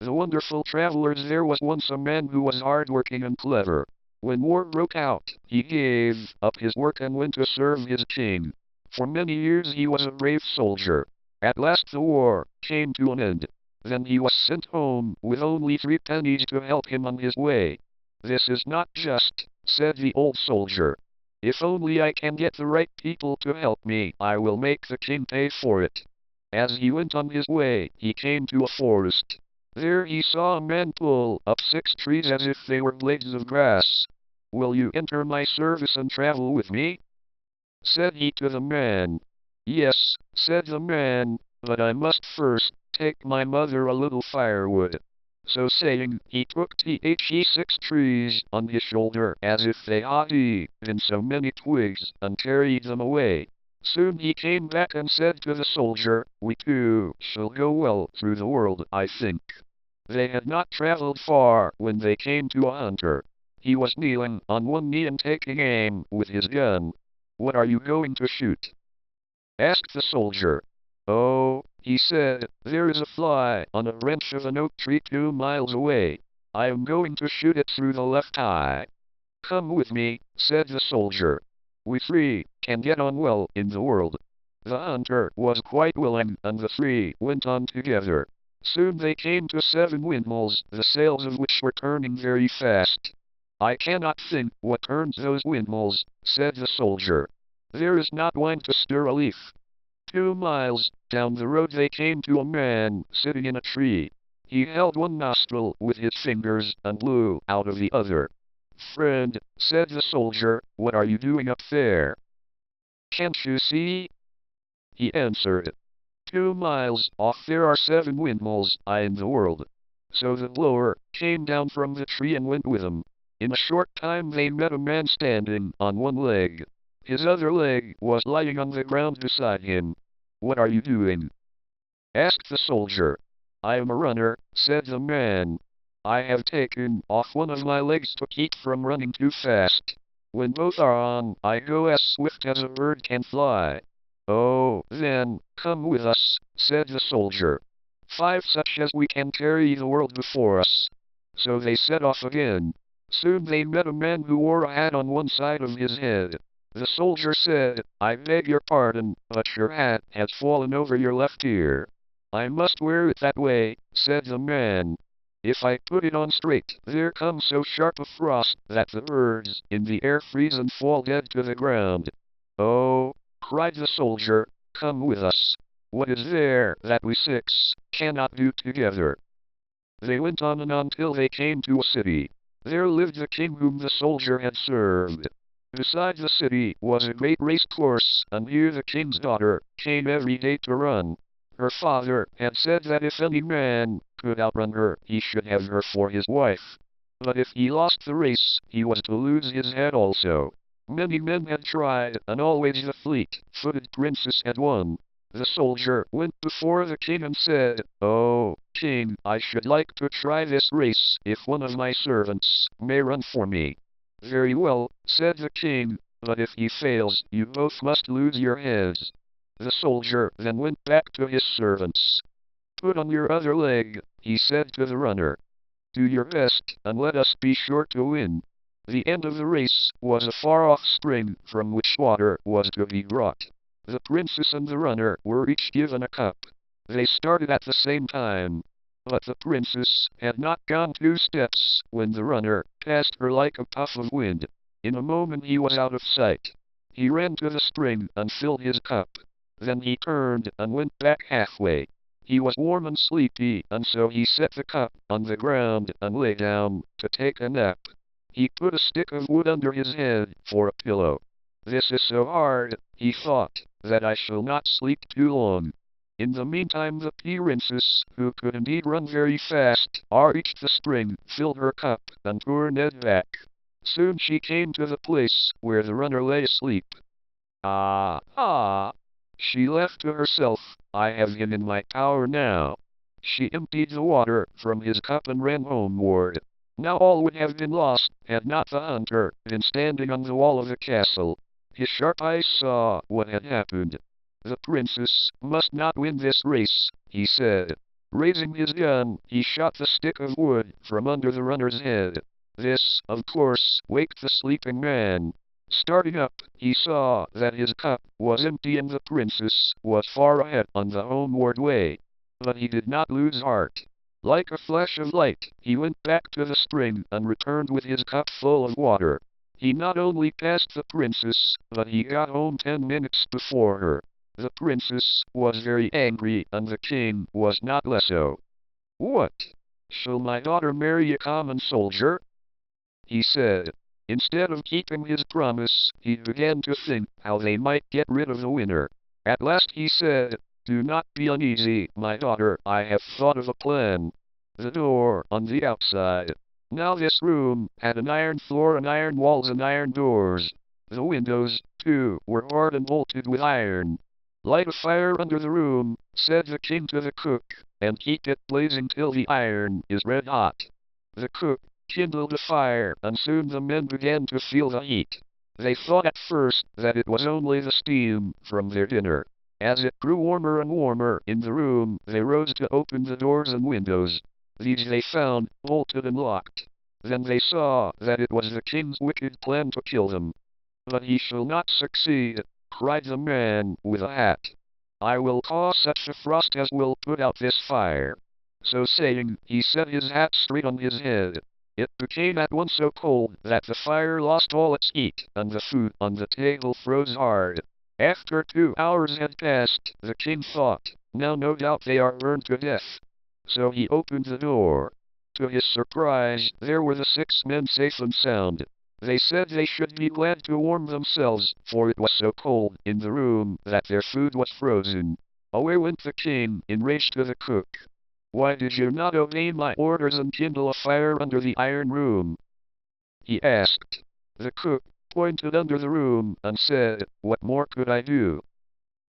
The wonderful travelers, there was once a man who was hardworking and clever. When war broke out, he gave up his work and went to serve his king. For many years he was a brave soldier. At last the war came to an end. Then he was sent home with only 3 pennies to help him on his way. "This is not just," said the old soldier. "If only I can get the right people to help me, I will make the king pay for it." As he went on his way, he came to a forest. There he saw a man pull up 6 trees as if they were blades of grass. "Will you enter my service and travel with me?" said he to the man. "Yes," said the man, "but I must first take my mother a little firewood." So saying, he took the 6 trees on his shoulder as if they had been so many twigs, and carried them away. Soon he came back and said to the soldier, "We two shall go well through the world, I think." They had not traveled far when they came to a hunter. He was kneeling on one knee and taking aim with his gun. "What are you going to shoot?" asked the soldier. "Oh," he said, "there is a fly on a branch of an oak tree 2 miles away. I am going to shoot it through the left eye." "Come with me," said the soldier. "We 3 can get on well in the world." The hunter was quite willing, and the 3 went on together. Soon they came to 7 windmills, the sails of which were turning very fast. "I cannot think what turns those windmills," said the soldier. "There is not one to stir a leaf." 2 miles down the road they came to a man sitting in a tree. He held one nostril with his fingers and blew out of the other. "Friend," said the soldier, "what are you doing up there?" "Can't you see?" he answered. 2 miles off there are 7 windmills in the world." So the blower came down from the tree and went with him. In a short time they met a man standing on one leg. His other leg was lying on the ground beside him. "What are you doing?" asked the soldier. "I am a runner," said the man. "I have taken off one of my legs to keep from running too fast. When both are on, I go as swift as a bird can fly." "Oh, then, come with us," said the soldier. "5 such as we can carry the world before us." So they set off again. Soon they met a man who wore a hat on one side of his head. The soldier said, "I beg your pardon, but your hat has fallen over your left ear." "I must wear it that way," said the man. "If I put it on straight, there comes so sharp a frost that the birds in the air freeze and fall dead to the ground." "Oh," cried the soldier, "come with us. What is there that we 6 cannot do together?" They went on and on till they came to a city. There lived the king whom the soldier had served. Beside the city was a great race course, and here the king's daughter came every day to run. Her father had said that if any man could outrun her, he should have her for his wife. But if he lost the race, he was to lose his head also. Many men had tried, and always the fleet-footed princess had won. The soldier went before the king and said, "Oh, king, I should like to try this race if one of my servants may run for me." "Very well," said the king, "but if he fails, you both must lose your heads." The soldier then went back to his servants. "Put on your other leg," he said to the runner. "Do your best, and let us be sure to win." The end of the race was a far-off spring from which water was to be brought. The princess and the runner were each given a cup. They started at the same time. But the princess had not gone 2 steps when the runner passed her like a puff of wind. In a moment he was out of sight. He ran to the spring and filled his cup. Then he turned and went back halfway. He was warm and sleepy, and so he set the cup on the ground and lay down to take a nap. He put a stick of wood under his head for a pillow. "This is so hard," he thought, "that I shall not sleep too long." In the meantime the princess, who could indeed run very fast, reached the spring, filled her cup, and turned back. Soon she came to the place where the runner lay asleep. "Ah, ah," she laughed to herself, "I have him in my power now." She emptied the water from his cup and ran homeward. Now all would have been lost had not the hunter been standing on the wall of the castle. His sharp eyes saw what had happened. "The princess must not win this race," he said. Raising his gun, he shot the stick of wood from under the runner's head. This, of course, waked the sleeping man. Starting up, he saw that his cup was empty and the princess was far ahead on the homeward way. But he did not lose heart. Like a flash of light, he went back to the spring and returned with his cup full of water. He not only passed the princess, but he got home 10 minutes before her. The princess was very angry, and the king was not less so. "What? Shall my daughter marry a common soldier?" he said. Instead of keeping his promise, he began to think how they might get rid of the winner. At last he said, "Do not be uneasy, my daughter, I have thought of a plan. The door on the outside. Now this room had an iron floor and iron walls and iron doors. The windows, too, were hard and bolted with iron. Light a fire under the room," said the king to the cook, "and keep it blazing till the iron is red hot." The cook kindled a fire, and soon the men began to feel the heat. They thought at first that it was only the steam from their dinner. As it grew warmer and warmer in the room, they rose to open the doors and windows. These they found bolted and locked. Then they saw that it was the king's wicked plan to kill them. "But he shall not succeed," cried the man with a hat. "I will cause such a frost as will put out this fire." So saying, he set his hat straight on his head. It became at once so cold that the fire lost all its heat, and the food on the table froze hard. After 2 hours had passed, the king thought, "Now no doubt they are burned to death." So he opened the door. To his surprise, there were the 6 men safe and sound. They said they should be glad to warm themselves, for it was so cold in the room that their food was frozen. Away went the king, enraged, to the cook. "Why did you not obey my orders and kindle a fire under the iron room?" he asked. The cook pointed under the room and said, "What more could I do?"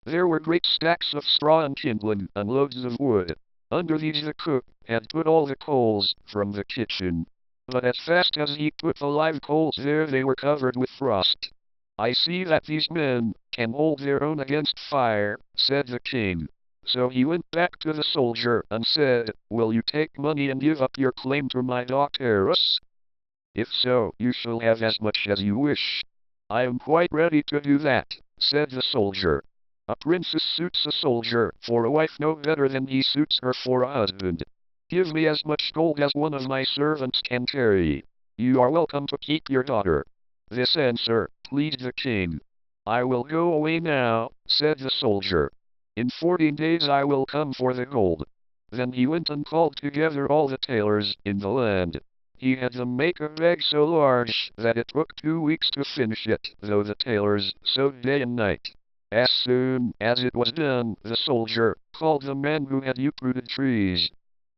There were great stacks of straw and kindling, and loads of wood. Under these the cook had put all the coals from the kitchen. But as fast as he put the live coals there, they were covered with frost. "I see that these men can hold their own against fire," said the king. So he went back to the soldier and said, "Will you take money and give up your claim to my daughteress? If so, you shall have as much as you wish." "I am quite ready to do that," said the soldier. "A princess suits a soldier for a wife no better than he suits her for a husband. Give me as much gold as one of my servants can carry. You are welcome to keep your daughter." This answer pleased the king. "I will go away now," said the soldier. "In 14 days I will come for the gold." Then he went and called together all the tailors in the land. He had them make a bag so large that it took 2 weeks to finish it, though the tailors sewed day and night. As soon as it was done, the soldier called the man who had uprooted trees.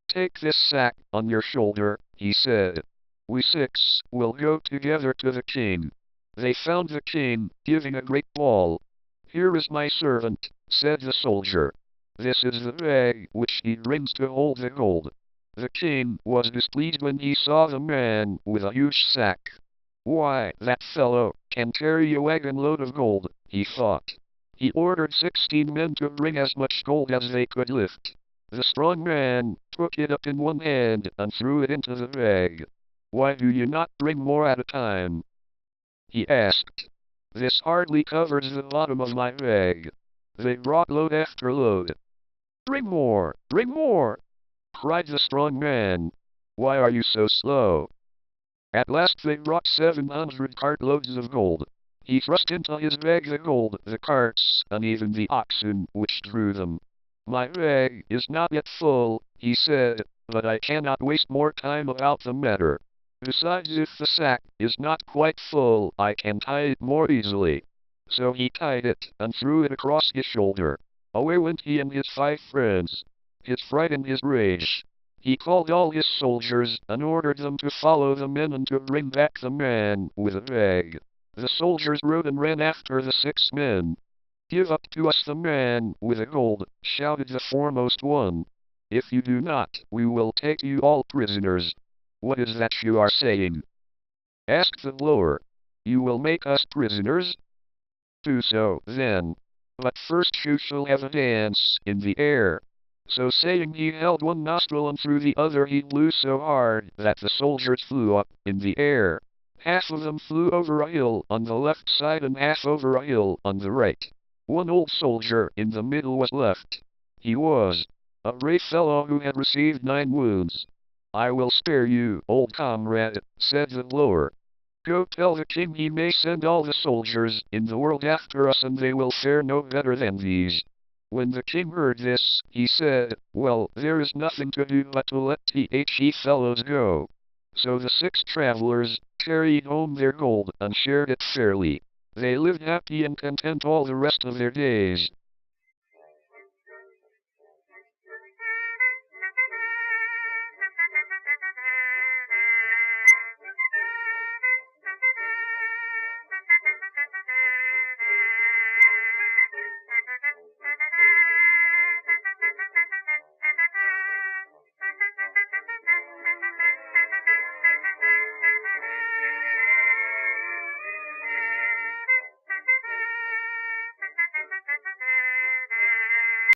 "Take this sack on your shoulder," he said. "We 6 will go together to the king." They found the king giving a great ball. "Here is my servant," said the soldier. "This is the bag which he brings to hold the gold." The king was displeased when he saw the man with a huge sack. "Why, that fellow can carry a wagon load of gold," he thought. He ordered 16 men to bring as much gold as they could lift. The strong man took it up in one hand and threw it into the bag. "Why do you not bring more at a time?" he asked. "This hardly covers the bottom of my bag." They brought load after load. "Bring more! Bring more!" cried the strong man. "Why are you so slow?" At last they brought 700 cartloads of gold. He thrust into his bag the gold, the carts, and even the oxen which drew them. "My bag is not yet full," he said, "but I cannot waste more time about the matter. Besides, if the sack is not quite full, I can tie it more easily." So he tied it and threw it across his shoulder. Away went he and his 5 friends. His fright and his rage. He called all his soldiers and ordered them to follow the men and to bring back the man with the bag. The soldiers rode and ran after the 6 men. "Give up to us the man with the gold," shouted the foremost one. "If you do not, we will take you all prisoners." "What is that you are saying?" asked the lower. "You will make us prisoners? Do so, then. But first you shall have a dance in the air." So saying, he held one nostril, and through the other he blew so hard that the soldiers flew up in the air. Half of them flew over a hill on the left side and half over a hill on the right. One old soldier in the middle was left. He was a brave fellow who had received 9 wounds. "I will spare you, old comrade," said the blower. "Go tell the king he may send all the soldiers in the world after us, and they will fare no better than these." When the king heard this, he said, "Well, there is nothing to do but to let the fellows go." So the 6 travelers carried home their gold and shared it fairly. They lived happy and content all the rest of their days.